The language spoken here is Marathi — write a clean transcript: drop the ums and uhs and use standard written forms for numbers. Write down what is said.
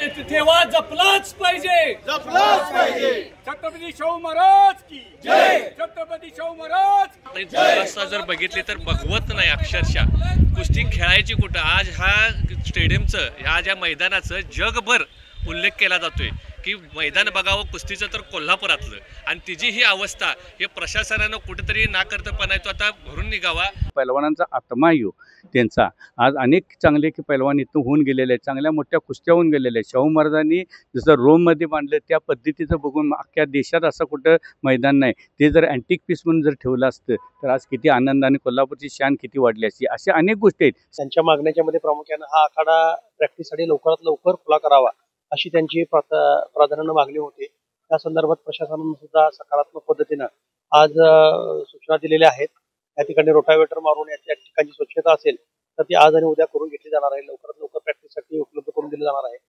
ठेवा जपलाच पाहिजे, जपलाच पाहिजे। छत्रपती शाहू महाराज की जय, छत्रपती शाहू महाराज। व्यवस्था जर बघितली तर बघवत नाही अक्षरशः। कुस्ती खेळायची कुठं? आज ह्या स्टेडियमचं, ह्या मैदानाचं जगभर उल्लेख केला जातोय की मैदान बघावं कुस्तीचं तर कोल्हापुरातलं, आणि तिची ही अवस्था हे प्रशासनानं कुठेतरी नाकर्तपणा तो आता भरून निघावा। पैलवानांचा आत्मा येऊ त्यांचा। आज अनेक चांगले की पैलवान इथं होऊन गेलेले आहेत, चांगल्या मोठ्या कुस्त्या होऊन गेलेल्या आहेत। शाहू महाराजांनी जसं रोममध्ये बांधलं त्या पद्धतीचं बघून अख्ख्या देशात असं कुठं मैदान नाही। ते जर अँटिक पीस म्हणून जर ठेवलं असतं तर आज किती आनंदाने कोल्हापूरची शान किती वाढली असती। अशा अनेक गोष्टी आहेत। त्यांच्या मागण्याच्या मध्ये प्रामुख्याने हा आखाडा प्रॅक्टिससाठी लवकरात लवकर खुला करावा अशी त्यांची प्राधान्याने मागणी होती। त्या संदर्भात प्रशासनाने सुद्धा सकारात्मक पद्धतीने आज सूचना दिलेल्या आहेत। या ठिकाणी रोटावेटर मारून या ठिकाणी स्वच्छता असेल तर ती आज आणि उद्या करून घेतली जाणार आहे। लवकरात लवकर प्रॅक्टिससाठी उपलब्ध करून दिली जाणार आहे।